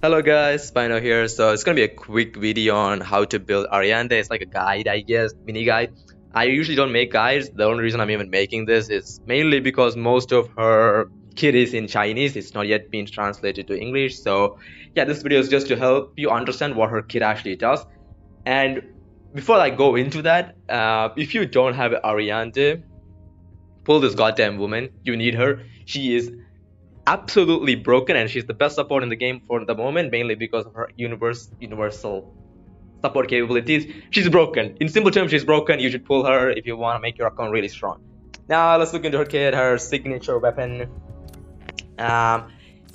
Hello guys, Spino here. So it's gonna be a quick video on how to build Ariadne. It's like a guide, I guess, mini guide. I usually don't make guides. The only reason I'm even making this is mainly because most of her kit is in Chinese. It's not yet been translated to English. So yeah, this video is just to help you understand what her kit actually does. And before I go into that, if you don't have Ariadne, pull this goddamn woman. You need her. She is absolutely broken, and she's the best support in the game for the moment, mainly because of her universal support capabilities. She's broken. In simple terms, she's broken. You should pull her if you want to make your account really strong. Now let's look into her kit. Her signature weapon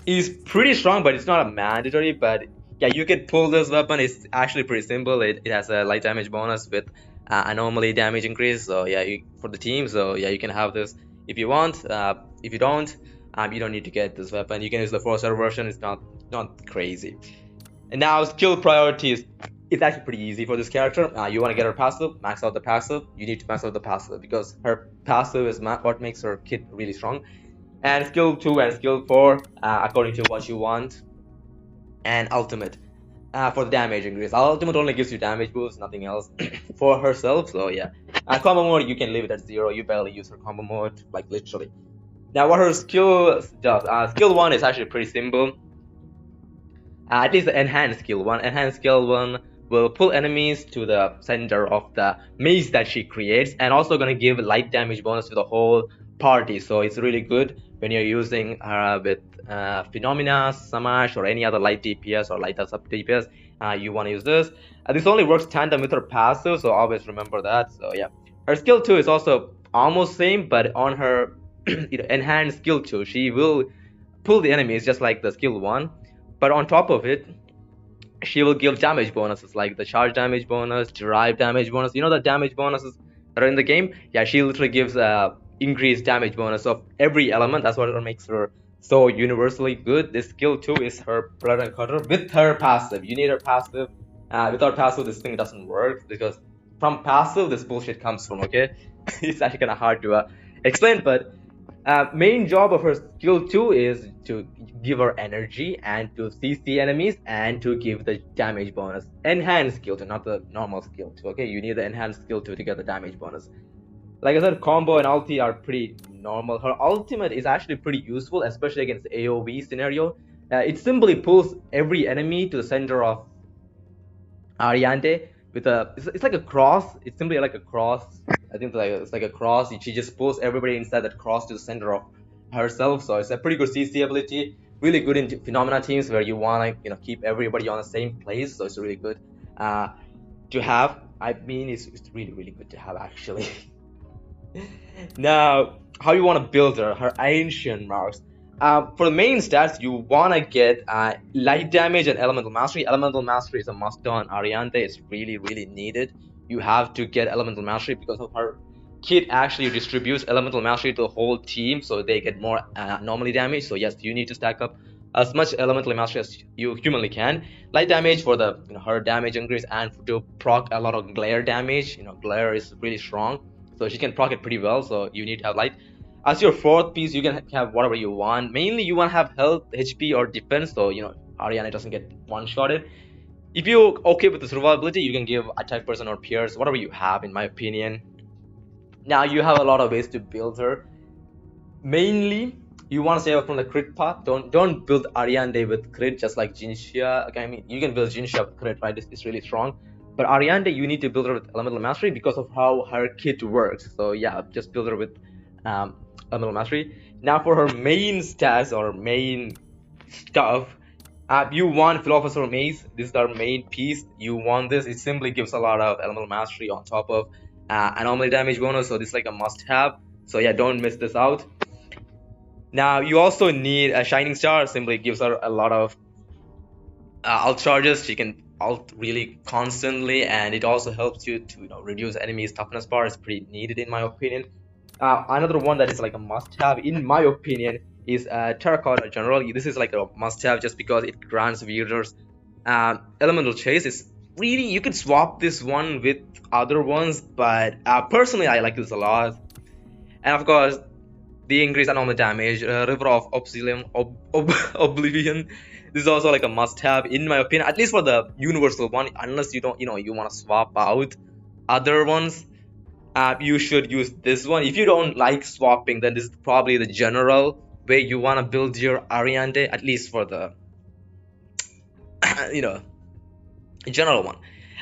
is pretty strong, but it's not a mandatory. But yeah, you can pull this weapon. It's actually pretty simple. It has a light damage bonus with anomaly damage increase. So yeah, for the team. So yeah, you can have this if you want. If you don't need to get this weapon. You can use the 4-star version. It's not crazy. And now skill priorities. It's actually pretty easy for this character. You want to get her passive, max out the passive. You need to max out the passive because her passive is what makes her kit really strong. And skill 2 and skill 4 according to what you want. And ultimate for the damage increase. Ultimate only gives you damage boost, nothing else for herself. So yeah. Combo mode, you can leave it at 0. You barely use her combo mode, like literally. Now what her skill does, skill 1 is actually pretty simple. At least the enhanced skill 1. Enhanced skill 1 will pull enemies to the center of the maze that she creates, and also gonna give light damage bonus to the whole party. So it's really good when you're using with Phenomena, Samash, or any other light DPS or light sub DPS. You want to use this. This only works tandem with her passive, so always remember that. So yeah, her skill 2 is also almost same, but on her enhanced skill 2, she will pull the enemies just like the skill 1, but on top of it she will give damage bonuses like the charge damage bonus, derived damage bonus. You know the damage bonuses that are in the game? Yeah, she literally gives increased damage bonus of every element. That's what makes her so universally good. This skill 2 is her blood and cutter with her passive. You need her passive. Without passive this thing doesn't work, because from passive this bullshit comes from, okay? It's actually kind of hard to explain, but main job of her skill 2 is to give her energy and to CC enemies and to give the damage bonus. Enhanced skill 2, not the normal skill 2, okay? You need the enhanced skill 2 to get the damage bonus. Like I said, combo and ulti are pretty normal. Her ultimate is actually pretty useful, especially against AoE scenario. It simply pulls every enemy to the center of Ariadne with it's like a cross. It's simply like a cross. I think it's like a cross. She just pulls everybody inside that cross to the center of herself. So it's a pretty good CC ability. Really good in Phenomena teams where you want to keep everybody on the same place. So it's really good to have. I mean, it's really good to have actually. Now, how you want to build her ancient marks. For the main stats, you want to get light damage and elemental mastery. Elemental mastery is a must on Ariadne. It's really needed. You have to get elemental mastery because of her kit actually distributes elemental mastery to the whole team, so they get more anomaly damage. So yes, you need to stack up as much elemental mastery as you humanly can. Light damage for the her damage increase, and to proc a lot of glare damage. Glare is really strong, so she can proc it pretty well. So you need to have light. As your fourth piece, you can have whatever you want. Mainly, you want to have health, HP, or defense, so Ariadne doesn't get one-shotted. If you're okay with the survivability, you can give attack person or pierce, whatever you have, in my opinion. Now, you have a lot of ways to build her. Mainly, you want to stay away from the crit path. Don't build Ariadne with crit, just like Jinxia. Okay, I mean, you can build Jinxia with crit, right? It's really strong. But Ariadne, you need to build her with elemental mastery because of how her kit works. So yeah, just build her with elemental mastery. Now for her main stats or main stuff, you want Philosopher Maze. This is our main piece. You want this. It simply gives a lot of elemental mastery on top of anomaly damage bonus. So this is like a must-have. So yeah, don't miss this out. Now you also need a Shining Star. Simply gives her a lot of ult charges. She can ult really constantly, and it also helps you to reduce enemies' toughness bar. It's pretty needed in my opinion. Another one that is like a must-have, in my opinion, is Terracotta General. This is like a must-have just because it grants wielders Elemental Chase. Is really, you can swap this one with other ones, but personally I like this a lot. And of course, the increased anomaly damage, River of Oblivion. This is also like a must-have in my opinion, at least for the universal one. Unless you don't, you want to swap out other ones, you should use this one. If you don't like swapping, then this is probably the general way you want to build your Ariadne, at least for the you know general one.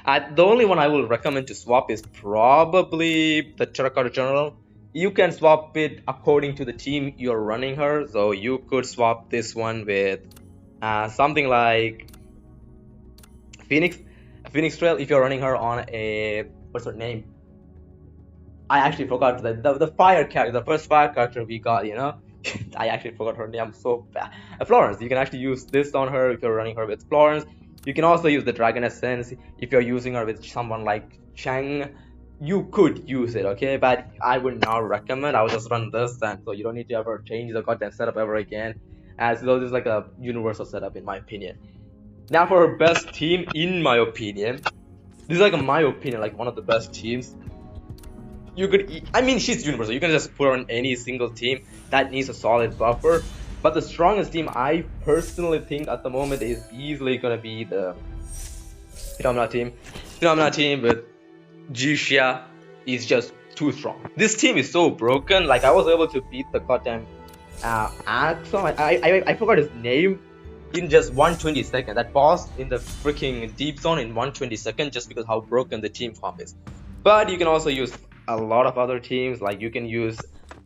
The only one I will recommend to swap is probably the Terracotta General. You can swap it according to the team you're running her. So you could swap this one with something like Phoenix Trail if you're running her on a, what's her name? I actually forgot the fire character, the first fire character we got. I actually forgot her name. I'm so bad. Florence. You can actually use this on her if you're running her with Florence. You can also use the Dragon Essence if you're using her with someone like Chang. You could use it, okay? But I would not recommend. I would just run this, and so you don't need to ever change the goddamn setup ever again. As though this is like a universal setup in my opinion. Now for her best team, in my opinion, this is like my opinion, like one of the best teams. You could, I mean, she's universal. You can just put her on any single team that needs a solid buffer. But the strongest team I personally think at the moment is easily gonna be the Phenomena team. Phenomena team with Jixia is just too strong. This team is so broken. Like I was able to beat the goddamn Axel. I forgot his name in just 1/22. That boss in the freaking deep zone in 1/22 just because how broken the team comp is. But you can also use a lot of other teams. Like you can use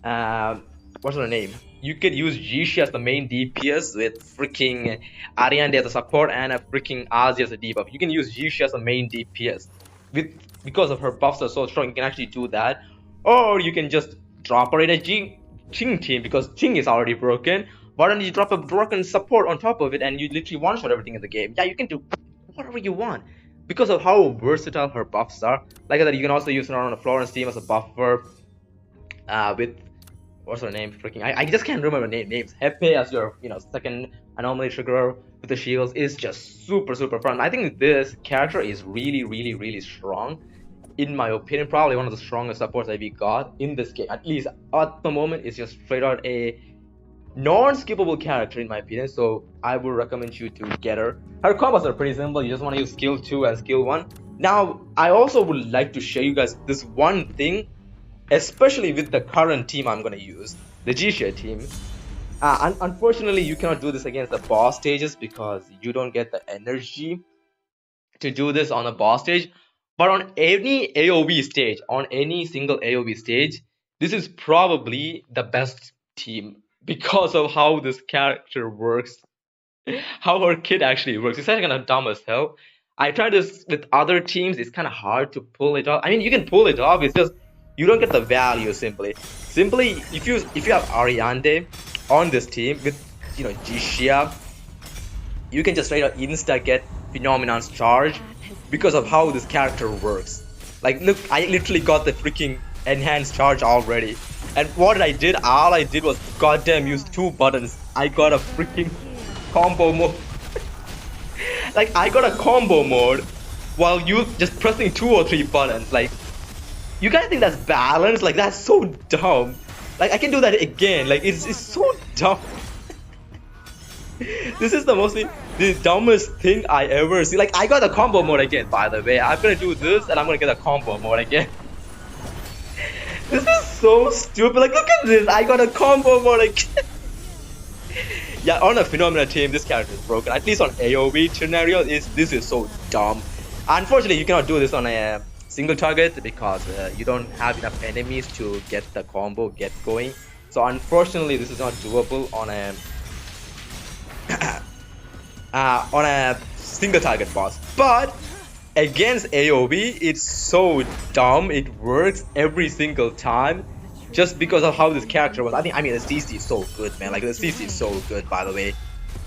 what's her name? You could use Jixia as the main DPS with freaking Ariadne as a support and a freaking Azi as a debuff. You can use Jixia as the main DPS because of her buffs are so strong. You can actually do that, or you can just drop her in a Ching team because Ching is already broken. Why don't you drop a broken support on top of it and you literally one-shot everything in the game? Yeah, you can do whatever you want because of how versatile her buffs are. Like I said, you can also use her on a Florence team as a buffer with, what's her name? Freaking, I just can't remember names. Hepe as your second anomaly triggerer with the shields is just super fun. I think this character is really strong. In my opinion, probably one of the strongest supports that we got in this game. At least at the moment, it's just straight out a non-skippable character in my opinion. So I would recommend you to get her. Her combos are pretty simple. You just want to use skill 2 and skill 1. Now, I also would like to show you guys this one thing, especially with the current team I'm gonna use, the Jixia team. Unfortunately, you cannot do this against the boss stages because you don't get the energy to do this on a boss stage. But on any AoE stage, on any single AoE stage, this is probably the best team because of how this character works, how her kit actually works. It's actually kind of dumb as hell. I tried this with other teams. It's kind of hard to pull it off. I mean, you can pull it off. It's just you don't get the value simply. If you have Ariadne on this team with Jixia, you can just straight up insta get Phenomenon's charge because of how this character works. Like look, I literally got the freaking enhanced charge already. And what I did, all I did was goddamn use 2 buttons. I got a freaking combo mode. Like I got a combo mode while you just pressing 2 or 3 buttons. Like, you guys think that's balanced? Like that's so dumb. Like I can do that again. Like it's so dumb. This is the dumbest thing I ever see. Like I got a combo mode again, by the way. I'm gonna do this and I'm gonna get a combo mode again. This is so stupid. Like look at this. I got a combo mode again. Yeah, on a Phenomena team, this character is broken. At least on AoE scenario, this is so dumb. Unfortunately, you cannot do this on a single target because you don't have enough enemies to get the combo going. So unfortunately, this is not doable on a single target boss. But against AoE, it's so dumb. It works every single time. Just because of how this character was. I mean the CC is so good, man. Like the CC is so good, by the way.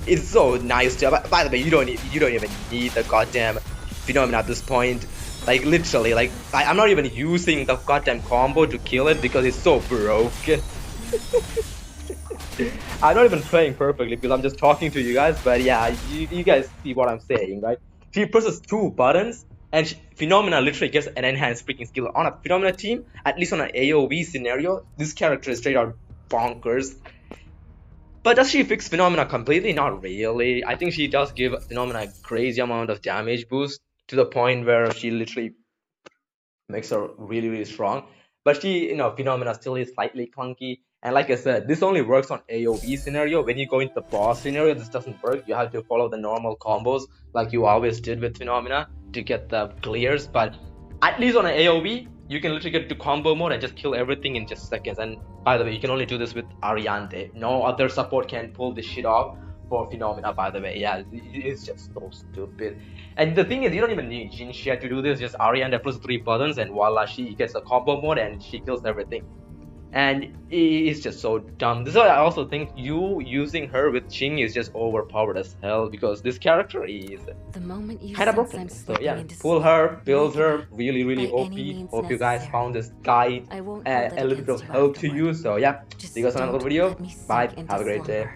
It's so nice to, by the way, you don't even need the goddamn Phenomena at this point. Like literally, like I'm not even using the goddamn combo to kill it because it's so broken. I'm not even playing perfectly because I'm just talking to you guys, but yeah, you guys see what I'm saying, right? She presses 2 buttons and Phenomena literally gets an enhanced freaking skill. On a Phenomena team, at least on an AoE scenario, this character is straight out bonkers. But does she fix Phenomena completely? Not really. I think she does give Phenomena a crazy amount of damage boost to the point where she literally makes her really, really strong. But she, Phenomena still is slightly clunky. And like I said, this only works on AoE scenario. When you go into the boss scenario, this doesn't work. You have to follow the normal combos like you always did with Phenomena to get the clears. But at least on an AoE, you can literally get to combo mode and just kill everything in just seconds. And by the way, you can only do this with Ariadne. No other support can pull this shit off for Phenomena, by the way. Yeah, it's just so stupid. And the thing is, you don't even need Jinxia to do this. Just Ariadne plus 3 buttons, and voila, she gets a combo mode and she kills everything. And it's just so dumb. This is why I also think you using her with Ching is just overpowered as hell, because this character is kind of broken. So yeah, pull her, build her, really, really OP. Hope you guys found this guide a little bit of help to you. So yeah, see you guys on another video. Bye. Have a great day.